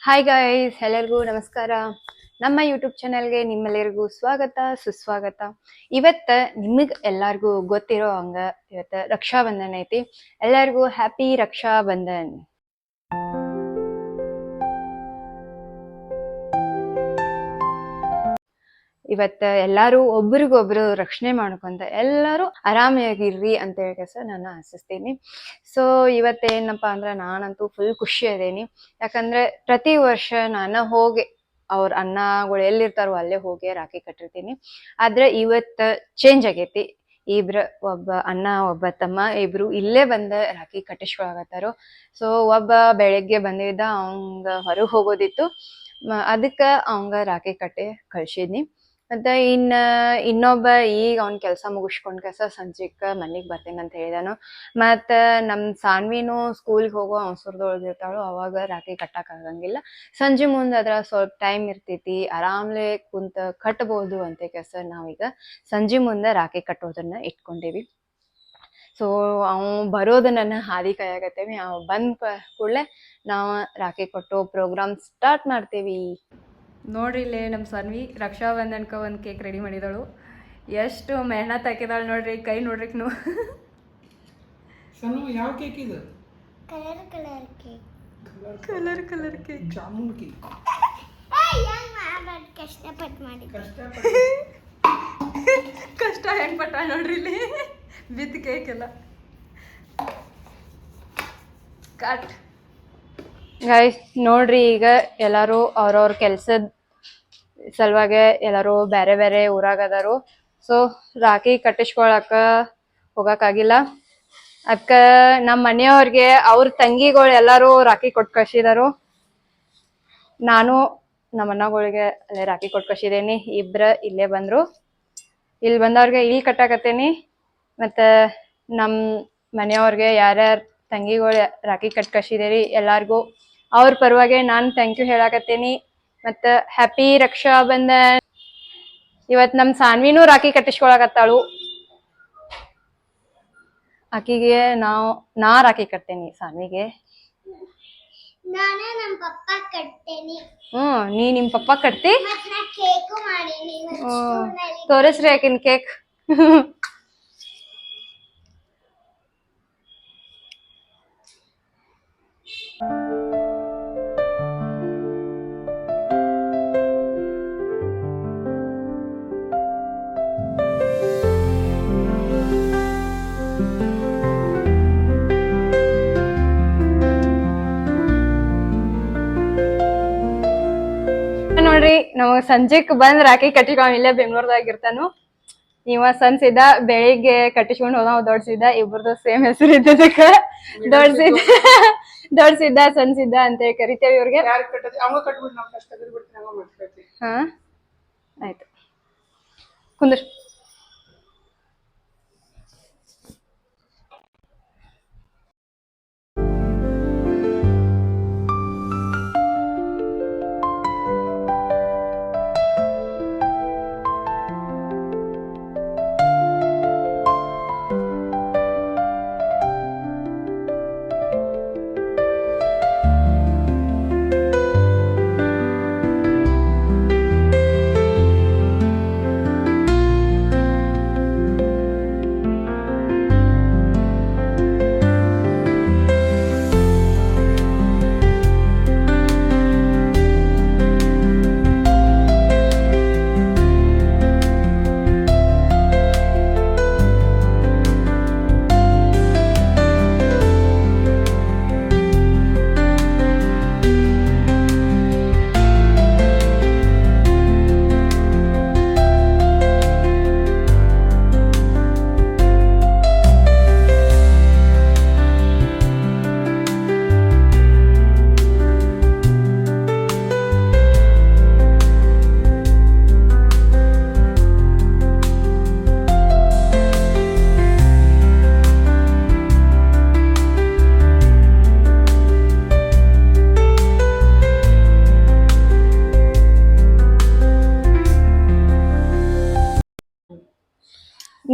Hi guys, ಎಲ್ಲರಿಗೂ ನಮಸ್ಕಾರ. ನಮ್ಮ ಯೂಟ್ಯೂಬ್ ಚಾನೆಲ್ಗೆ ನಿಮ್ಮೆಲ್ಲರಿಗೂ ಸ್ವಾಗತ ಸುಸ್ವಾಗತ. ಇವತ್ತ ನಿಮಗೆ ಎಲ್ಲರಿಗೂ ಗೊತ್ತಿರೋ ಹಂಗ ಇವತ್ತು ರಕ್ಷಾ ಬಂಧನ ಐತಿ. ಎಲ್ಲರಿಗೂ ಹ್ಯಾಪಿ ರಕ್ಷಾ ಬಂಧನ್. ಇವತ್ತ ಎಲ್ಲಾರು ಒಬ್ರಿಗೊಬ್ರು ರಕ್ಷಣೆ ಮಾಡ್ಕೊಂತ ಎಲ್ಲಾರು ಆರಾಮಾಗಿರ್ರಿ ಅಂತ ಹೇಳಿ ನಾನು ಆಶಿಸ್ತೀನಿ. ಸೊ ಇವತ್ತೇನಪ್ಪಾ ಅಂದ್ರ ನಾನಂತೂ ಫುಲ್ ಖುಷಿ ಅದೇನಿ. ಯಾಕಂದ್ರೆ ಪ್ರತಿ ವರ್ಷ ನಾನು ಹೋಗಿ ಅವ್ರ ಅಣ್ಣಗಳು ಎಲ್ಲಿರ್ತಾರೋ ಅಲ್ಲೇ ಹೋಗಿ ರಾಖಿ ಕಟ್ಟಿರ್ತೀನಿ. ಆದ್ರೆ ಇವತ್ತ ಚೇಂಜ್ ಆಗೈತಿ. ಒಬ್ಬ ಅಣ್ಣ ಒಬ್ಬ ತಮ್ಮ ಇಬ್ರು ಇಲ್ಲೇ ಬಂದ ರಾಖಿ ಕಟ್ಟಿಸ್ಕೊಳಕತ್ತಾರು. ಸೊ ಒಬ್ಬ ಬೆಳಗ್ಗೆ ಬಂದಿದ್ದ, ಅವಂಗ ಹೊರಗೆ ಹೋಗೋದಿತ್ತು, ಅದಕ್ಕ ಅವಂಗ ರಾಖಿ ಕಟ್ಟಿ ಕಳ್ಸಿದ್ನಿ. ಮತ್ತೆ ಇನ್ನೊಬ್ಬ ಈಗ ಅವ್ನ ಕೆಲಸ ಮುಗಿಸ್ಕೊಂಡ್ ಸಂಜೆಕ ಮನೆಗ್ ಬರ್ತೇನೆ ಅಂತ ಹೇಳಿದಾನು. ಮತ್ತ ನಮ್ ಸಾನ್ವಿನು ಸ್ಕೂಲ್ಗೆ ಹೋಗೋ ಅವಸರದೊಳಗಿರ್ತಾಳು, ಅವಾಗ ರಾಖಿ ಕಟ್ಟಕ್ ಆಗಂಗಿಲ್ಲ. ಸಂಜೆ ಮುಂದೆ ಅದ್ರ ಸ್ವಲ್ಪ ಟೈಮ್ ಇರ್ತೈತಿ, ಆರಾಮ್ಲೆ ಕುಂತ ಕಟ್ಬೋದು ಅಂತ ನಾವೀಗ ಸಂಜೆ ಮುಂದೆ ರಾಖಿ ಕಟ್ಟೋದನ್ನ ಇಟ್ಕೊಂಡೇವಿ. ಸೊ ಅವ್ ಬರೋದು ನನ್ನ ಹಾದಿ ಕಾಯಾಗತ್ತೇವಿ. ಅವ್ ಬಂದ್ ಕೂಡಲೇ ನಾವು ರಾಖಿ ಕಟ್ಟೋ ಪ್ರೋಗ್ರಾಮ್ ಸ್ಟಾರ್ಟ್ ಮಾಡ್ತೇವಿ. ನೋಡ್ರಿ ಇಲ್ಲೇ ನಮ್ಮ ಸನ್ವಿ ರಕ್ಷಾ ಬಂಧನ್ಕ ಒಂದು ಕೇಕ್ ರೆಡಿ ಮಾಡಿದಳು. ಎಷ್ಟು ಮೆಹನತ್ ಹಾಕಿದಾಳು ನೋಡ್ರಿ. ಕೈ ನೋಡ್ರಿ ನೀವು. ಸನು ಯಾವ ಕೇಕ್ ಇದು? Colour colour cake. Colour colour cake, jamun cake. ಕಷ್ಟಪಟ್ಟು ಮಾಡಿ ಕಷ್ಟ ಹೆಂಗ್ ಪಟ್ಟ ನೋಡ್ರಿ ಇಲ್ಲಿ. ಬಿತ್ ಕೇಕ್ ಎಲ್ಲ ಕಟ್. ಗೈಸ್ ನೋಡ್ರಿ, ಈಗ ಎಲ್ಲಾರು ಅವ್ರವ್ರ ಕೆಲ್ಸದ ಸಲುವಾಗಿ ಎಲ್ಲಾರು ಬೇರೆ ಬೇರೆ ಊರಾಗ ಅದಾರು. ಸೊ ರಾಖಿ ಕಟ್ಟಿಸ್ಕೊಳಕ ಹೋಗಕ್ಕಾಗಿಲ್ಲ. ಅದ್ಕ ನಮ್ಮ ಮನೆಯವ್ರಿಗೆ ಅವ್ರ ತಂಗಿಗಳು ಎಲ್ಲಾರು ರಾಖಿ ಕೊಟ್ಟು ಕಳ್ಸಿದಾರು. ನಾನು ನಮ್ಮ ಅಣ್ಣಗಳಿಗೆ ಅಲ್ಲೇ ರಾಖಿ ಕೊಟ್ಟು ಕಳ್ಸಿದೇನಿ. ಇಬ್ರ ಇಲ್ಲೇ ಬಂದ್ರು. ಇಲ್ಲಿ ಬಂದವ್ರಿಗೆ ಇಲ್ಲಿ ಕಟ್ಟಾಕತ್ತೇನಿ. ಮತ್ತ ನಮ್ಮ ಮನೆಯವ್ರಿಗೆ ಯಾರ್ಯಾರ ತಂಗಿಗಳು ರಾಖಿ ಕಟ್ ಕಳ್ಸಿದೇರಿ ಎಲ್ಲಾರ್ಗು ಅವ್ರ ಪರವಾಗಿ ನಾನು ಥ್ಯಾಂಕ್ ಯು ಹೇಳಾಕತ್ತೇನಿ. ಮತ್ತ ಹ್ಯಾಪಿ ರಕ್ಷಾ ಬಂಧನ್. ಇವತ್ ನಮ್ ಸಾನ್ವಿನೂ ರಾಖಿ ಕಟ್ಟಿಸ್ಕೊಳಕತ್ತಾಳು. ಆಕಿಗೆ ನಾ ರಾಖಿ ಕಟ್ತೇನಿ ಸಾನ್ವಿಗೆ. ನಾನು ನಮ್ಮ ಪಪ್ಪ ಕಟ್ತೇನಿ. ನೀ ನಿಮ್ ಪಪ್ಪ ಕಟ್ತಿ. ಮತ್ತೆ ನಾ ಕೇಕು ಮಾಡೀನಿ. ತೋರಿಸ್ರಿ ಆಕಿನ್ ಕೇಕ್. ನೋಡ್ರಿ, ನಮಗ್ ಸಂಜೆಕ್ ಬಂದ್ ರಾಖಿ ಕಟ್ಟಿಕೊಂಡ್ ಇಲ್ಲೇ ಬೆಂಗ್ಳೂರ್ದಾಗ ಇರ್ತಾನು. ಇವ ಸಣ್ಸಿದ್ದ, ಬೆಳಿಗ್ಗೆ ಕಟ್ಟಿಸ್ಕೊಂಡ್ ಹೋದ ದೊಡ್ಸಿದ್ದ. ಇಬ್ಬರದು ಸೇಮ್ ಹೆಸರು ಇದ್ದದಕ್ಕ ದೊಡ್ಸಿದ್ದ ಸಣ್ಸಿದ್ದ ಅಂತ ಹೇಳಿ ಕರಿತೇವಿ ಇವ್ರಿಗೆ. ಹಾ ಆಯ್ತು, ಕುಂದ್ರ.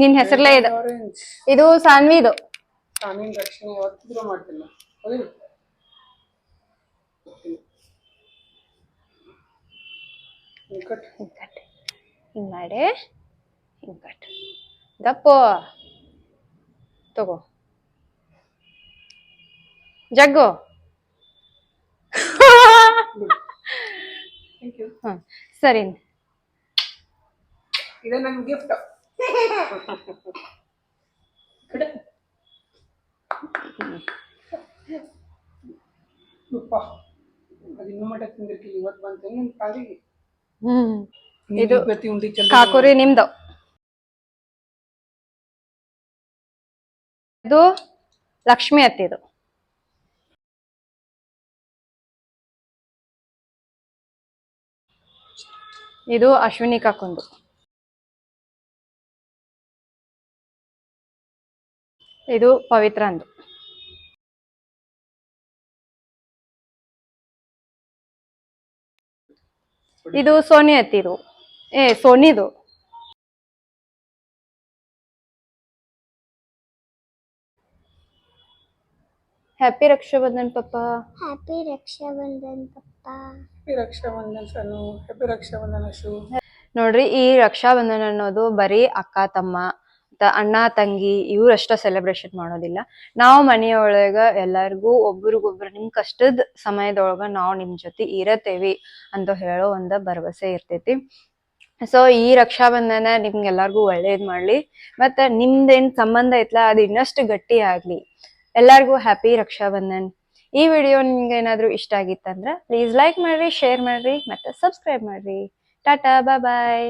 ನಿನ್ ಹೆಸರ್ಲೇ ಇದು ಸಾನ್ವಿದು. ಸಾನ್ವಿನ ರಕ್ಷಣೆ ಯಾವತ್ತಿದ್ರು ಮಾಡ್ತಿಲ್ಲ. ಕಟ್. ಹಿಂಗ್ ಕಟ್, ಹಿಂಗ್ ಮಾಡಿ ಹಿಂಗ್ ಕಟ್. ಗಪ್ಪು ತಗೋ ಜಗ್ಗು. Thank you. ಹ ಸರಿ. ಇದು ನನ್ನ ಗಿಫ್ಟ್. ಕಡೆ ತುಪ್ಪ ಅದು ಇನ್ನೂ ಮಟ್ಟ ತಿಂದಿರ್ಕಿಲ್ಲ, ಇವತ್ತು ಬಂತು ನನ್ನ ಕಾಲಿಗೆ. ಇದು ಪ್ರತಿ ಉಂಡಿ ಚಂದ ಕಾಕುರಿ ನಿಮ್ದು. ಇದು ಲಕ್ಷ್ಮಿ ಅತ್ತಿದು. ಇದು ಅಶ್ವಿನಿ ಕಾಕುಂದು. ಇದು ಪವಿತ್ರ ಅಂದು. ಇದು ಸೋನಿ ಅತ್ತಿದು. ಸೋನಿದು. ಹ್ಯಾಪಿ ರಕ್ಷಾಬಂಧನ್ ಪಪ್ಪ. ಹ್ಯಾಪಿ ರಕ್ಷಾಬಂಧನ್ ಪಪ್ಪ. ಹ್ಯಾಪಿ ರಕ್ಷಾಬಂಧನ್ ಸನು. ಹ್ಯಾಪಿ ರಕ್ಷಾಬಂಧನ್ ಅಶು. ನೋಡ್ರಿ, ಈ ರಕ್ಷಾಬಂಧನ ಅನ್ನೋದು ಬರೀ ಅಕ್ಕ ತಮ್ಮ ಅಣ್ಣ ತಂಗಿ ಇವ್ರಷ್ಟ ಸೆಲೆಬ್ರೇಷನ್ ಮಾಡೋದಿಲ್ಲ. ನಾವು ಮನೆಯೊಳಗ ಎಲ್ಲರಿಗೂ ಒಬ್ರಿಗೊಬ್ರು ನಿಮ್ ಕಷ್ಟದ ಸಮಯದೊಳಗ ನಾವು ನಿಮ್ ಜೊತೆ ಇರತೇವಿ ಅಂತ ಹೇಳೋ ಒಂದ ಭರವಸೆ ಇರ್ತೈತಿ. ಸೊ ಈ ರಕ್ಷಾಬಂಧನ ನಿಮ್ಗೆಲ್ಲರಿಗೂ ಒಳ್ಳೇದ್ ಮಾಡ್ಲಿ. ಮತ್ತ ನಿಮ್ದೇನ್ ಸಂಬಂಧ ಐತ್ಲಾ ಅದು ಇನ್ನಷ್ಟು ಗಟ್ಟಿ ಆಗ್ಲಿ. ಎಲ್ಲರಿಗೂ ಹ್ಯಾಪಿ ರಕ್ಷಾಬಂಧನ್. ಈ ವಿಡಿಯೋ ನಿಮ್ಗೆ ಏನಾದ್ರೂ ಇಷ್ಟ ಆಗಿತ್ತಂದ್ರ ಪ್ಲೀಸ್ ಲೈಕ್ ಮಾಡ್ರಿ, ಶೇರ್ ಮಾಡ್ರಿ, ಮತ್ತೆ ಸಬ್ಸ್ಕ್ರೈಬ್ ಮಾಡ್ರಿ. ಟಾಟಾ, ಬಾಯ್ ಬಾಯ್.